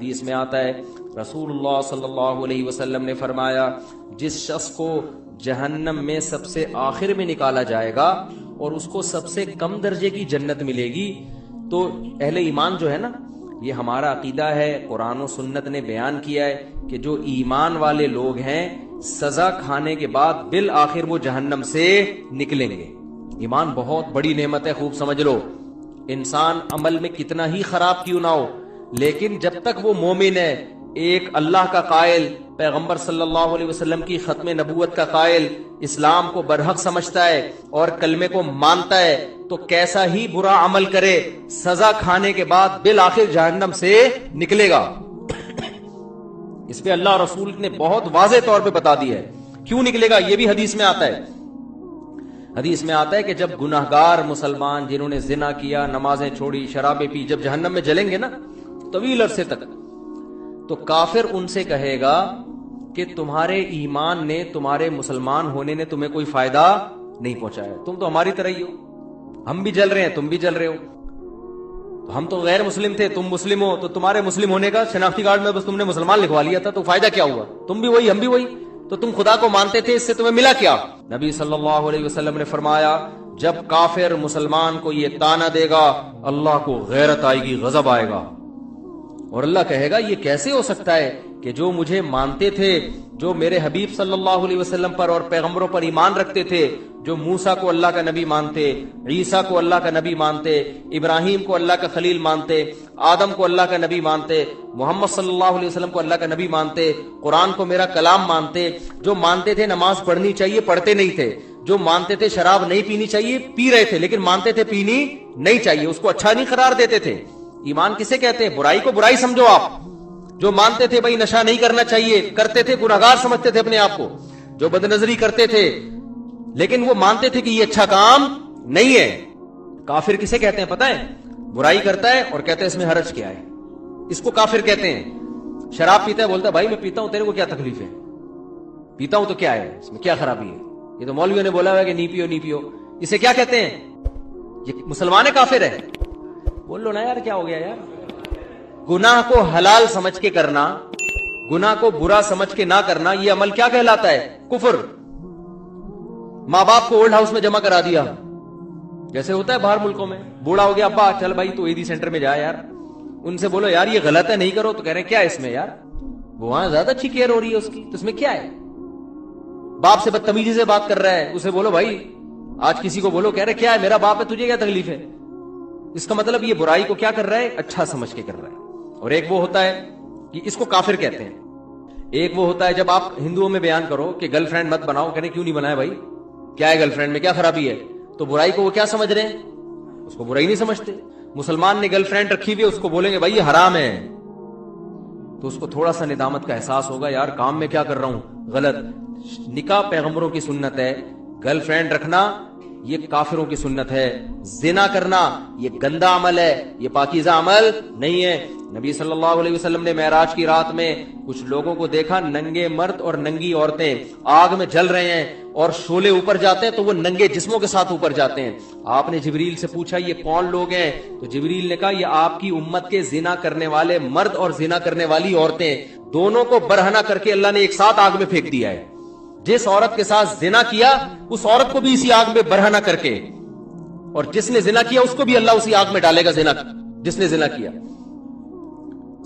حدیث میں آتا ہے رسول اللہ صلی اللہ علیہ وسلم نے فرمایا جس شخص کو جہنم میں سب سے آخر میں نکالا جائے گا اور اس کو سب سے کم درجے کی جنت ملے گی، تو اہل ایمان جو ہے نا، یہ ہمارا عقیدہ ہے، قرآن و سنت نے بیان کیا ہے کہ جو ایمان والے لوگ ہیں سزا کھانے کے بعد بالآخر وہ جہنم سے نکلیں گے۔ ایمان بہت بڑی نعمت ہے، خوب سمجھ لو۔ انسان عمل میں کتنا ہی خراب کیوں نہ ہو، لیکن جب تک وہ مومن ہے، ایک اللہ کا قائل، پیغمبر صلی اللہ علیہ وسلم کی ختم نبوت کا قائل، اسلام کو برحق سمجھتا ہے اور کلمے کو مانتا ہے، تو کیسا ہی برا عمل کرے سزا کھانے کے بعد بالآخر جہنم سے نکلے گا۔ اس پہ اللہ رسول نے بہت واضح طور پہ بتا دیا ہے کیوں نکلے گا، یہ بھی حدیث میں آتا ہے۔ حدیث میں آتا ہے کہ جب گناہگار مسلمان جنہوں نے زنا کیا، نمازیں چھوڑی، شرابیں پی، جب جہنم میں جلیں گے نا طویل عرصے تک، تو کافر ان سے کہے گا کہ تمہارے ایمان نے، تمہارے مسلمان ہونے نے تمہیں کوئی فائدہ نہیں پہنچایا، تم تو ہماری طرح ہی ہو، ہم بھی جل رہے ہیں تم بھی جل رہے ہو، تو ہم تو غیر مسلم تھے تم مسلم ہو، تو تمہارے مسلم ہونے کا شناختی کارڈ میں بس تم نے مسلمان لکھوا لیا تھا، تو فائدہ کیا ہوا؟ تم بھی وہی ہم بھی وہی، تو تم خدا کو مانتے تھے، اس سے تمہیں ملا کیا؟ نبی صلی اللہ علیہ وسلم نے فرمایا جب کافر مسلمان کو یہ طعنہ دے گا اللہ کو غیرت آئے گی، غضب آئے گا، اور اللہ کہے گا یہ کیسے ہو سکتا ہے کہ جو مجھے مانتے تھے، جو میرے حبیب صلی اللہ علیہ وسلم پر اور پیغمبروں پر ایمان رکھتے تھے، جو موسیٰ کو اللہ کا نبی مانتے، عیسیٰ کو اللہ کا نبی مانتے، ابراہیم کو اللہ کا خلیل مانتے، آدم کو اللہ کا نبی مانتے، محمد صلی اللہ علیہ وسلم کو اللہ کا نبی مانتے، قرآن کو میرا کلام مانتے، جو مانتے تھے نماز پڑھنی چاہیے پڑھتے نہیں تھے، جو مانتے تھے شراب نہیں پینی چاہیے پی رہے تھے، لیکن مانتے تھے پینی نہیں چاہیے، اس کو اچھا نہیں قرار دیتے تھے۔ ایمان کسے کہتے ہیں؟ برائی کو برائی سمجھو آپ۔ جو مانتے تھے بھائی نشہ نہیں کرنا چاہیے، کرتے تھے، گناہگار سمجھتے تھے اپنے آپ کو، جو بدنظری کرتے تھے لیکن وہ مانتے تھے کہ یہ اچھا کام نہیں ہے۔ کافر کسے کہتے ہیں پتہ ہے؟ برائی کرتا ہے اور کہتا ہے اس میں حرج کیا ہے، اس کو کافر کہتے ہیں۔ شراب پیتا ہے، بولتا ہے بھائی میں پیتا ہوں، تیرے کو کیا تکلیف ہے؟ پیتا ہوں تو کیا ہے، اس میں کیا خرابی ہے؟ یہ تو مولویوں نے بولا ہوا ہے کہ نہیں پیو نہیں پیو، اسے کیا کہتے ہیں؟ یہ مسلمان ہے کافر ہے؟ بول لو نا یار، کیا ہو گیا یار؟ گناہ کو حلال سمجھ کے کرنا، گناہ کو برا سمجھ کے نہ کرنا، یہ عمل کیا کہلاتا ہے؟ کفر۔ ماں باپ کو اولڈ ہاؤس میں جمع کرا دیا، جیسے ہوتا ہے باہر ملکوں میں، بوڑھا ہو گیا ابا چل بھائی تو عیدی سینٹر میں جا یار، ان سے بولو یار یہ غلط ہے نہیں کرو، تو کہہ رہے ہیں کیا اس میں یار، وہاں زیادہ اچھی کیئر ہو رہی ہے اس کی، تو اس میں کیا ہے؟ باپ سے بدتمیزی سے بات کر رہا ہے، اسے بولو بھائی، آج کسی کو بولو، کہہ رہے کیا ہے میرا باپ ہے تجھے کیا تکلیف ہے؟ اس کا مطلب یہ برائی کو کیا کر رہا ہے؟ اچھا سمجھ کے کر رہا ہے۔ اور ایک وہ ہوتا ہے کہ اس کو کافر کہتے ہیں، ایک وہ ہوتا ہے جب آپ ہندوؤں میں بیان کرو کہ گرل فرینڈ مت بناؤ، کہنے کیوں نہیں بنایا بھائی، کیا ہے گرل فرینڈ میں کیا خرابی ہے؟ تو برائی کو وہ کیا سمجھ رہے ہیں؟ اس کو برائی نہیں سمجھتے۔ مسلمان نے گرل فرینڈ رکھی ہوئی ہے، اس کو بولیں گے بھائی یہ حرام ہے، تو اس کو تھوڑا سا ندامت کا احساس ہوگا، یار کام میں کیا کر رہا ہوں غلط۔ نکاح پیغمبروں کی سنت ہے، گرل فرینڈ رکھنا یہ کافروں کی سنت ہے، زنا کرنا یہ گندا عمل ہے، یہ پاکیزہ عمل نہیں ہے۔ نبی صلی اللہ علیہ وسلم نے معراج کی رات میں کچھ لوگوں کو دیکھا، ننگے مرد اور ننگی عورتیں آگ میں جل رہے ہیں، اور شعلے اوپر جاتے ہیں تو وہ ننگے جسموں کے ساتھ اوپر جاتے ہیں۔ آپ نے جبریل سے پوچھا یہ کون لوگ ہیں؟ تو جبریل نے کہا یہ آپ کی امت کے زنا کرنے والے مرد اور زنا کرنے والی عورتیں، دونوں کو برہنہ کر کے اللہ نے ایک ساتھ آگ میں پھینک دیا ہے۔ جس عورت کے ساتھ زنا کیا اس عورت کو بھی اسی آگ میں برہنہ کر کے، اور جس نے زنا کیا اس کو بھی اللہ اسی آگ میں ڈالے گا، زنا جس نے زنا کیا۔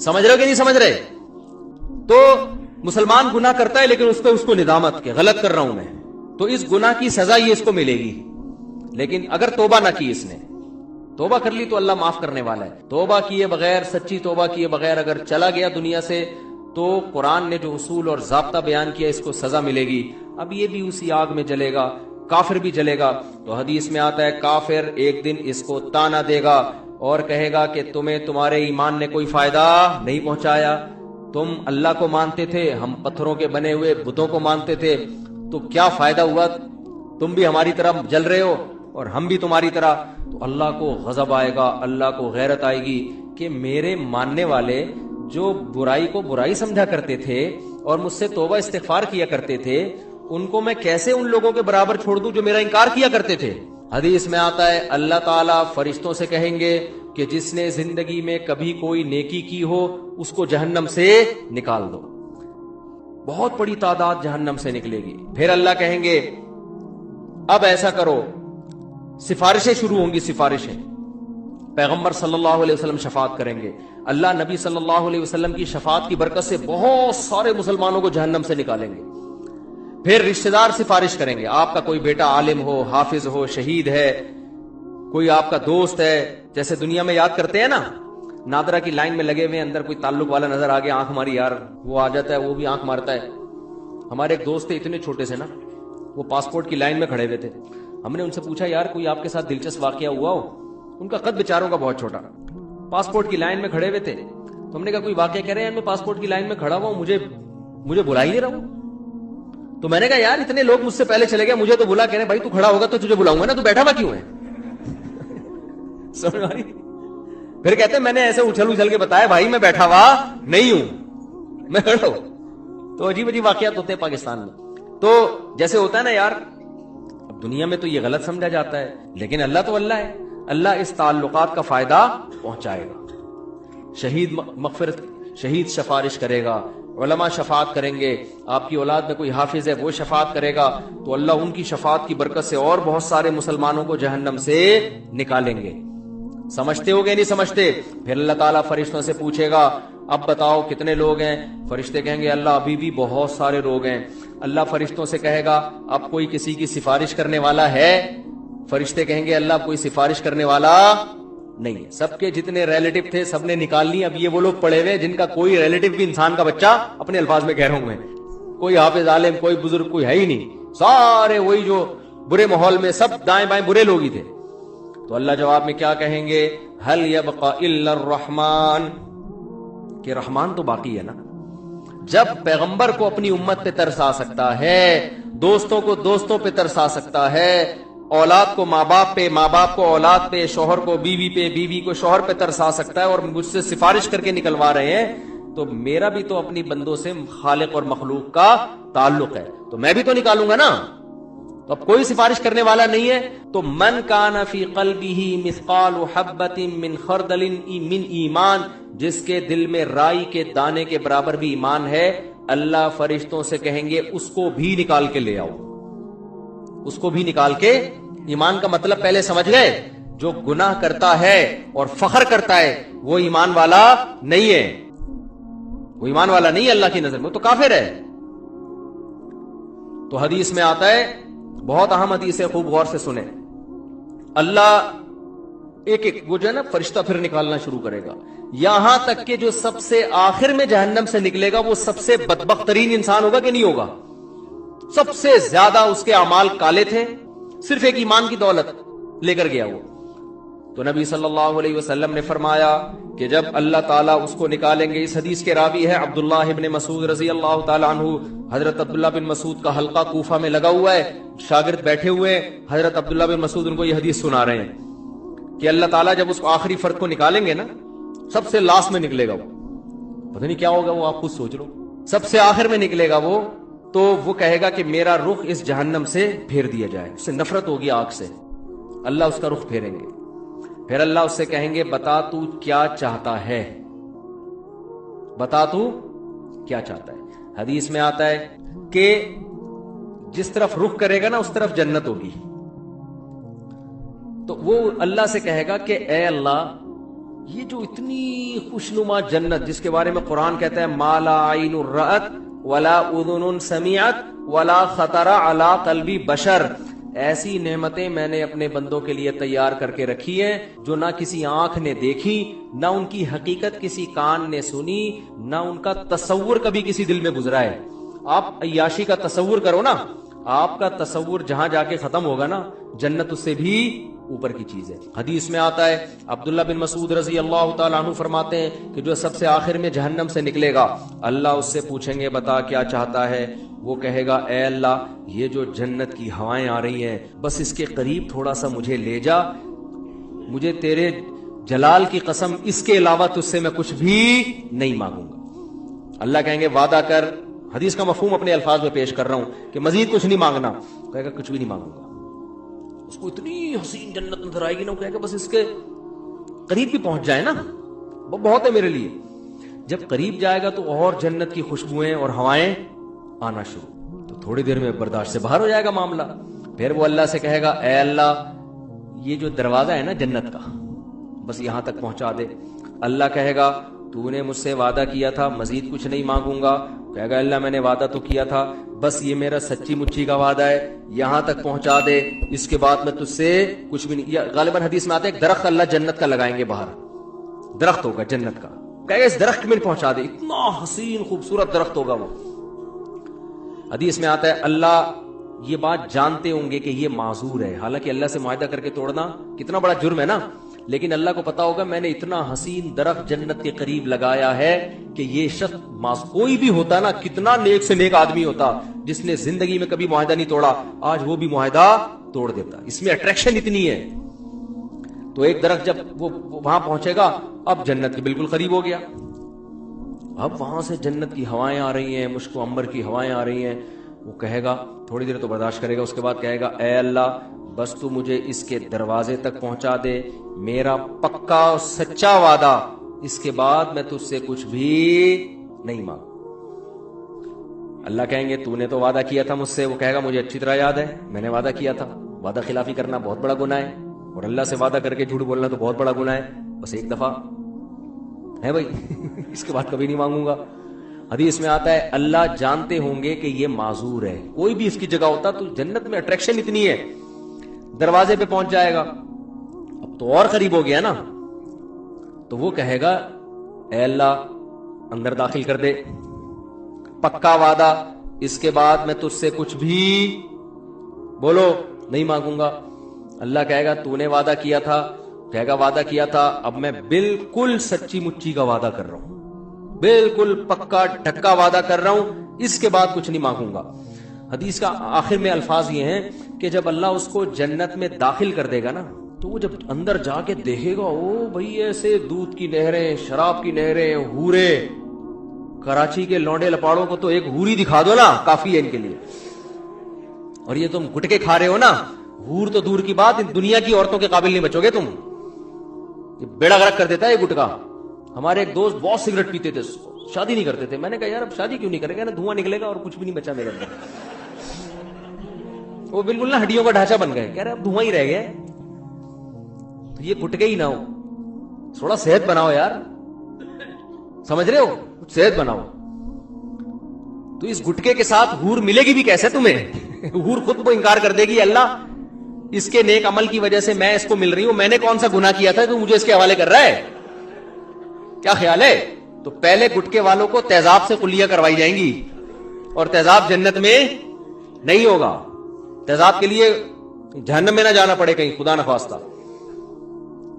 سمجھ رہے ہو کہ نہیں سمجھ رہے؟ تو مسلمان گناہ کرتا ہے لیکن اس کو ندامت کہ غلط کر رہا ہوں میں، تو اس گناہ کی سزا یہ اس کو ملے گی۔ لیکن اگر توبہ نہ کی، اس نے توبہ کر لی تو اللہ معاف کرنے والا ہے۔ توبہ کیے بغیر، سچی توبہ کیے بغیر اگر چلا گیا دنیا سے، تو قرآن نے جو اصول اور ضابطہ بیان کیا اس کو سزا ملے گی۔ اب یہ بھی اسی آگ میں جلے گا، کافر بھی جلے گا۔ تو حدیث میں آتا ہے کافر ایک دن اس کو طعنہ دے گا اور کہے گا کہ تمہیں تمہارے ایمان نے کوئی فائدہ نہیں پہنچایا، تم اللہ کو مانتے تھے، ہم پتھروں کے بنے ہوئے بتوں کو مانتے تھے، تو کیا فائدہ ہوا؟ تم بھی ہماری طرح جل رہے ہو اور ہم بھی تمہاری طرح۔ تو اللہ کو غضب آئے گا، اللہ کو غیرت آئے گی کہ میرے ماننے والے جو برائی کو برائی سمجھا کرتے تھے اور مجھ سے توبہ استغفار کیا کرتے تھے، ان کو میں کیسے ان لوگوں کے برابر چھوڑ دوں جو میرا انکار کیا کرتے تھے۔ حدیث میں آتا ہے اللہ تعالیٰ فرشتوں سے کہیں گے کہ جس نے زندگی میں کبھی کوئی نیکی کی ہو اس کو جہنم سے نکال دو. بہت بڑی تعداد جہنم سے نکلے گی. پھر اللہ کہیں گے اب ایسا کرو, سفارشیں شروع ہوں گی. سفارشیں پیغمبر صلی اللہ علیہ وسلم شفاعت کریں گے. اللہ نبی صلی اللہ علیہ وسلم کی شفاعت کی برکت سے بہت سارے مسلمانوں کو جہنم سے نکالیں گے. پھر رشتہ دار سفارش کریں گے. آپ کا کوئی بیٹا عالم ہو, حافظ ہو, شہید ہے, کوئی آپ کا دوست ہے, جیسے دنیا میں یاد کرتے ہیں نا, نادرا کی لائن میں لگے ہوئے, اندر کوئی تعلق والا نظر آ گیا, آنکھ ماری یار, وہ آ جاتا ہے, وہ بھی آنکھ مارتا ہے. ہمارے ایک دوست تھے اتنے چھوٹے سے نا, وہ پاسپورٹ کی لائن میں کھڑے ہوئے تھے. ہم نے ان سے پوچھا یار کوئی آپ کے ساتھ دلچسپ واقعہ ہوا ہو؟ ان کا قد بیچاروں کا بہت چھوٹا, پاسپورٹ کی لائن میں کھڑے ہوئے تھے. تو ہم نے کہا کوئی واقعہ کہہ رہے ہیں, میں پاسپورٹ کی لائن میں کھڑا ہوا ہوں, مجھے بلا ہی نہیں رہا ہوں. تو میں نے کہا یار اتنے لوگ مجھ سے پہلے چلے گئے, مجھے تو بلا, کہہ رہے بھائی تو کھڑا ہوگا تو تجھے بلاؤں گا نا, تو بیٹھا ہوا کیوں ہے؟ سمجھ آ رہی؟ پھر کہتے ہیں میں نے ایسے اچھل کے بتایا بھائی میں بیٹھا ہوا نہیں ہوں, میں کھڑا ہوں. تو عجیب عجیب واقعات ہوتے ہیں پاکستان میں. تو جیسے ہوتا ہے نا یار, اب دنیا میں تو یہ غلط سمجھا جاتا ہے, لیکن اللہ تو اللہ ہے, اللہ اس تعلقات کا فائدہ پہنچائے گا. شہید مغفرت, شہید سفارش کرے گا, علماء شفاعت کریں گے, آپ کی اولاد میں کوئی حافظ ہے وہ شفاعت کرے گا, تو اللہ ان کی شفاعت کی برکت سے اور بہت سارے مسلمانوں کو جہنم سے نکالیں گے. سمجھتے ہو گے نہیں سمجھتے؟ پھر اللہ تعالیٰ فرشتوں سے پوچھے گا اب بتاؤ کتنے لوگ ہیں؟ فرشتے کہیں گے اللہ ابھی بھی بہت سارے لوگ ہیں. اللہ فرشتوں سے کہے گا اب کوئی کسی کی سفارش کرنے والا ہے؟ فرشتے کہیں گے اللہ کوئی سفارش کرنے والا نہیں ہے. سب کے جتنے ریلیٹو تھے سب نے نکال لی. اب یہ وہ لوگ پڑے ہوئے جن کا کوئی ریلیٹو بھی انسان کا بچہ, اپنے الفاظ میں کہہ رہا ہوں میں, کوئی حافظ عالم کوئی بزرگ کوئی ہے ہی نہیں, سارے وہی جو برے ماحول میں سب دائیں بائیں برے لوگ ہی تھے. تو اللہ جواب میں کیا کہیں گے, هل يبقى الا الرحمن, کہ رحمان تو باقی ہے نا. جب پیغمبر کو اپنی امت پہ ترس آ سکتا ہے, دوستوں کو دوستوں پہ ترس آ سکتا ہے, اولاد کو ماں باپ پہ, ماں باپ کو اولاد پہ, شوہر کو بیوی پہ, بیوی کو شوہر پہ ترس آ سکتا ہے, اور مجھ سے سفارش کر کے نکلوا رہے ہیں, تو میرا بھی تو اپنی بندوں سے خالق اور مخلوق کا تعلق ہے, تو میں بھی تو نکالوں گا نا. تو اب کوئی سفارش کرنے والا نہیں ہے. تو من کان فی قلبہ مثقال حبۃ من خردل من ایمان, جس کے دل میں رائی کے دانے کے برابر بھی ایمان ہے, اللہ فرشتوں سے کہیں گے اس کو بھی نکال کے لے آؤ, اس کو بھی نکال کے. ایمان کا مطلب پہلے سمجھ گئے؟ جو گناہ کرتا ہے اور فخر کرتا ہے وہ ایمان والا نہیں ہے, وہ ایمان والا نہیں ہے اللہ کی نظر میں, وہ تو کافر ہے. تو حدیث میں آتا ہے, بہت اہم حدیث ہے, خوب غور سے سنیں. اللہ ایک ایک وہ جو ہے نا فرشتہ پھر نکالنا شروع کرے گا, یہاں تک کہ جو سب سے آخر میں جہنم سے نکلے گا وہ سب سے بدبخت ترین انسان ہوگا کہ نہیں ہوگا؟ سب سے زیادہ اس کے اعمال کالے تھے, صرف ایک ایمان کی دولت لے کر گیا وہ. تو نبی صلی اللہ علیہ وسلم نے فرمایا کہ جب اللہ تعالیٰ اس کو نکالیں گے, اس حدیث کے راوی ہے عبداللہ ابن مسعود رضی اللہ تعالیٰ عنہ. حضرت عبداللہ بن مسعود کا حلقہ کوفہ میں لگا ہوا ہے, شاگرد بیٹھے ہوئے, حضرت عبداللہ بن مسعود ان کو یہ حدیث سنا رہے ہیں کہ اللہ تعالیٰ جب اس کو آخری فرد کو نکالیں گے نا, سب سے لاسٹ میں نکلے گا وہ, پتہ نہیں کیا ہوگا وہ, آپ خود سوچ لو, سب سے آخر میں نکلے گا وہ, تو وہ کہے گا کہ میرا رخ اس جہنم سے پھیر دیا جائے. اس سے نفرت ہوگی آگ سے, اللہ اس کا رخ پھیریں گے. پھر اللہ اس سے کہیں گے بتا تو کیا چاہتا ہے, بتا تو کیا چاہتا ہے. حدیث میں آتا ہے کہ جس طرف رخ کرے گا نا اس طرف جنت ہوگی. تو وہ اللہ سے کہے گا کہ اے اللہ, یہ جو اتنی خوشنما جنت جس کے بارے میں قرآن کہتا ہے ما لا عین رأت ولا اذن سمعت ولا خطر علی قلب بشر, ایسی نعمتیں میں نے اپنے بندوں کے لیے تیار کر کے رکھی ہیں جو نہ کسی آنکھ نے دیکھی, نہ ان کی حقیقت کسی کان نے سنی, نہ ان کا تصور کبھی کسی دل میں گزرا ہے. آپ عیاشی کا تصور کرو نا, آپ کا تصور جہاں جا کے ختم ہوگا نا, جنت اس سے بھی اوپر کی چیز ہے. حدیث میں آتا ہے عبداللہ بن مسعود رضی اللہ تعالیٰ عنہ فرماتے ہیں کہ جو سب سے آخر میں جہنم سے نکلے گا, اللہ اس سے پوچھیں گے بتا کیا چاہتا ہے. وہ کہے گا اے اللہ, یہ جو جنت کی ہوائیں آ رہی ہیں بس اس کے قریب تھوڑا سا مجھے لے جا, مجھے تیرے جلال کی قسم اس کے علاوہ تجھ سے میں کچھ بھی نہیں مانگوں گا. اللہ کہیں گے وعدہ کر, حدیث کا مفہوم اپنے الفاظ میں پیش کر رہا ہوں کہ مزید کچھ نہیں مانگنا. کہے گا کچھ بھی نہیں مانگوں گا. اس کو اتنی حسین جنت نظر آئے گی نا, وہ کہے گا بس اس کے قریب بھی پہنچ جائے نا وہ بہت ہے میرے لیے. جب قریب جائے گا تو اور جنت کی خوشبوئیں اور ہوائیں آنا شروع, تو تھوڑی دیر میں برداشت سے باہر ہو جائے گا معاملہ. پھر وہ اللہ سے کہے گا اے اللہ یہ جو دروازہ ہے نا جنت کا بس یہاں تک پہنچا دے. اللہ کہے گا تو نے مجھ سے وعدہ کیا تھا مزید کچھ نہیں مانگوں گا. کہے گا اللہ میں نے وعدہ تو کیا تھا بس یہ میرا سچی مچی کا وعدہ ہے, یہاں تک پہنچا دے, اس کے بعد میں تجھ سے کچھ بھی نہیں. غالباً حدیث میں آتا ہے ایک درخت اللہ جنت کا لگائیں گے باہر, درخت ہوگا جنت کا, کہے گا اس درخت میں پہنچا دے, اتنا حسین خوبصورت درخت ہوگا وہ. حدیث میں آتا ہے اللہ یہ بات جانتے ہوں گے کہ یہ معذور ہے, حالانکہ اللہ سے معاہدہ کر کے توڑنا کتنا بڑا جرم ہے نا, لیکن اللہ کو پتا ہوگا میں نے اتنا حسین درخت جنت کے قریب لگایا ہے کہ یہ شخص کوئی بھی ہوتا نا, کتنا نیک سے نیک آدمی ہوتا جس نے زندگی میں کبھی معاہدہ نہیں توڑا, آج وہ بھی معاہدہ توڑ دیتا. اس میں اٹریکشن اتنی ہے. تو ایک درخت جب وہ وہاں پہنچے گا اب جنت کے بالکل قریب ہو گیا, اب وہاں سے جنت کی ہوائیں آ رہی ہیں, مشک و عنبر کی ہوائیں آ رہی ہیں. وہ کہے گا تھوڑی دیر تو برداشت کرے گا, اس کے بعد کہے گا اے اللہ بس تو مجھے اس کے دروازے تک پہنچا دے, میرا پکا اور سچا وعدہ, اس کے بعد میں تجھ سے کچھ بھی نہیں مانگوں. اللہ کہیں گے تو نے تو وعدہ کیا تھا مجھ سے. وہ کہے گا مجھے اچھی طرح یاد ہے میں نے وعدہ کیا تھا. وعدہ خلافی کرنا بہت بڑا گناہ ہے اور اللہ سے وعدہ کر کے جھوٹ بولنا تو بہت بڑا گناہ ہے. بس ایک دفعہ ہے بھائی اس کے بعد کبھی نہیں مانگوں گا. حدیث میں آتا ہے اللہ جانتے ہوں گے کہ یہ معذور ہے, کوئی بھی اس کی جگہ ہوتا تو جنت میں اٹریکشن اتنی ہے. دروازے پہ پہنچ جائے گا, اب تو اور قریب ہو گیا نا, تو وہ کہے گا اے اللہ اندر داخل کر دے, پکا وعدہ, اس کے بعد میں تجھ سے کچھ بھی بولو نہیں مانگوں گا. اللہ کہے گا تو نے وعدہ کیا تھا, کہے گا وعدہ کیا تھا, اب میں بالکل سچی مچی کا وعدہ کر رہا ہوں, بالکل پکا ڈھکا وعدہ کر رہا ہوں, اس کے بعد کچھ نہیں مانگوں گا. حدیث کا آخر میں الفاظ یہ ہیں کہ جب اللہ اس کو جنت میں داخل کر دے گا نا, تو وہ جب اندر جا کے دیکھے گا او بھئی ایسے دودھ کی نہریں, شراب کی نہریں, ہورے, کراچی کے لونڈے لپاڑوں کو تو ایک ہوری دکھا دو نا کافی ہے ان کے لیے. اور یہ تم گٹکے کھا رہے ہو نا, ہور تو دور کی بات, دنیا کی عورتوں کے قابل نہیں بچو گے تم. یہ بیڑا غرق کر دیتا ہے یہ گٹکا. ہمارے ایک دوست بہت سگریٹ پیتے تھے, شادی نہیں کرتے تھے. میں نے کہا یار اب شادی کیوں نہیں کرے گا, نا دھواں نکلے گا اور کچھ بھی نہیں بچا میرے اندر. وہ بالکل نا ہڈیوں کا ڈھانچہ بن گئے, کہہ رہے اب دھواں ہی رہ گیا. تو یہ گٹکے ہی نہ ہو, تھوڑا صحت بناؤ یار, سمجھ رہے ہو, کچھ صحت بناؤ. تو اس گٹکے کے ساتھ ہور ملے گی بھی کیسے تمہیں؟ ہور خود کو انکار کر دے گی اللہ اس کے نیک عمل کی وجہ سے میں اس کو مل رہی ہوں, میں نے کون سا گناہ کیا تھا تو مجھے اس کے حوالے کر رہا ہے, کیا خیال ہے؟ تو پہلے گٹکے والوں کو تیزاب سے کلیاں کروائی جائیں گی, اور تیزاب جنت میں نہیں ہوگا. تیزاب کے لیے جہنم میں نہ جانا پڑے کہیں, خدا نخواستہ.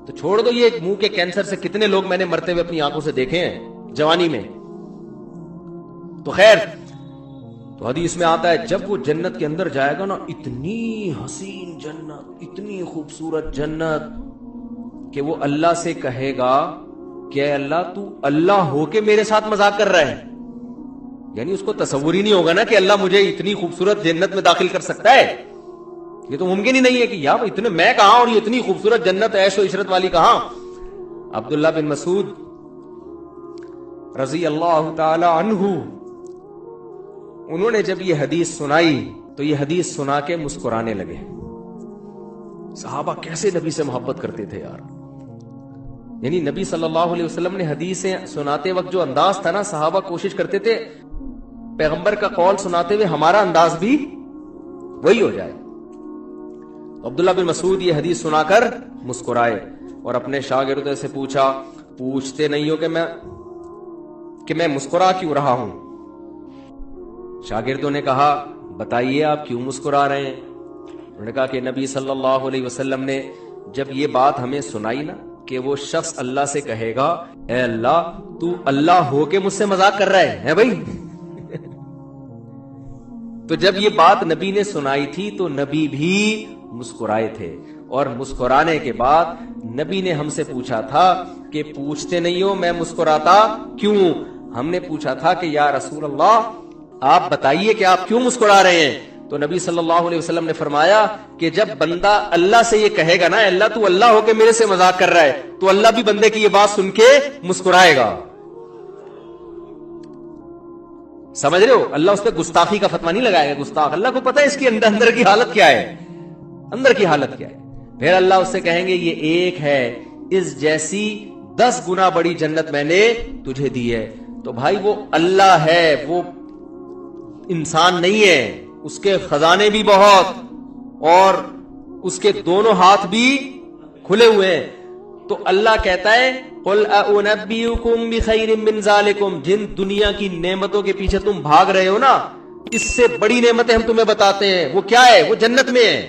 تو چھوڑ دو یہ منہ کے کینسر سے کتنے لوگ میں نے مرتے ہوئے اپنی آنکھوں سے دیکھے ہیں جوانی میں. تو خیر, تو حدیث میں آتا ہے جب وہ جنت کے اندر جائے گا نا, اتنی حسین جنت, اتنی خوبصورت جنت کہ وہ اللہ سے کہے گا کہ اے اللہ تو اللہ ہو کے میرے ساتھ مذاق کر رہا ہے. یعنی اس کو تصور ہی نہیں ہوگا نا کہ اللہ مجھے اتنی خوبصورت جنت میں داخل کر سکتا ہے. یہ تو ممکن ہی نہیں ہے کہ یار اتنے میں کہاں اور یہ اتنی خوبصورت جنت عیش و عشرت والی کہاں. عبداللہ بن مسعود رضی اللہ تعالی عنہ, انہوں نے جب یہ حدیث سنائی تو یہ حدیث سنا کے مسکرانے لگے. صحابہ کیسے نبی سے محبت کرتے تھے یار. یعنی نبی صلی اللہ علیہ وسلم نے حدیثیں سناتے وقت جو انداز تھا نا, صحابہ کوشش کرتے تھے پیغمبر کا قول سناتے ہوئے ہمارا انداز بھی وہی ہو جائے. عبداللہ بن مسعود یہ حدیث سنا کر مسکرائے اور اپنے شاگردوں سے پوچھا, پوچھتے نہیں ہو کہ میں مسکرا کیوں رہا ہوں؟ شاگردوں نے کہا بتائیے آپ کیوں مسکرا رہے ہیں؟ انہوں نے کہا کہ نبی صلی اللہ علیہ وسلم نے جب یہ بات ہمیں سنائی نا کہ وہ شخص اللہ سے کہے گا اے اللہ تو اللہ ہو کے مجھ سے مذاق کر رہا ہے بھائی. تو جب یہ بات نبی نے سنائی تھی تو نبی بھی مسکرائے تھے, اور مسکرانے کے بعد نبی نے ہم سے پوچھا تھا کہ پوچھتے نہیں ہو میں مسکراتا کیوں؟ ہم نے پوچھا تھا کہ یا رسول اللہ آپ بتائیے کہ آپ کیوں مسکرا رہے ہیں؟ تو نبی صلی اللہ علیہ وسلم نے فرمایا کہ جب بندہ اللہ سے یہ کہے گا نا اللہ تو اللہ ہو کے میرے سے مذاق کر رہا ہے، تو اللہ بھی بندے کی یہ بات سن کے مسکرائے گا. سمجھ رہے ہو؟ اللہ اس پہ گستاخی کا فتویٰ نہیں لگائے گا. گستاخ اللہ کو پتا ہے اس کی اندر کی حالت کیا ہے، اندر کی حالت کیا ہے. پھر اللہ اس سے کہیں گے یہ ایک ہے، اس جیسی 10 گنا بڑی جنت میں نے تجھے دی ہے. تو بھائی وہ اللہ ہے، وہ انسان نہیں ہے. اس کے خزانے بھی بہت اور اس کے دونوں ہاتھ بھی کھلے ہوئے ہیں. تو اللہ کہتا ہے قل اعنبئکم بخیر من ذالکم، جن دنیا کی نعمتوں کے پیچھے تم بھاگ رہے ہو نا، اس سے بڑی نعمتیں ہم تمہیں بتاتے ہیں. وہ کیا ہے؟ وہ جنت میں ہے.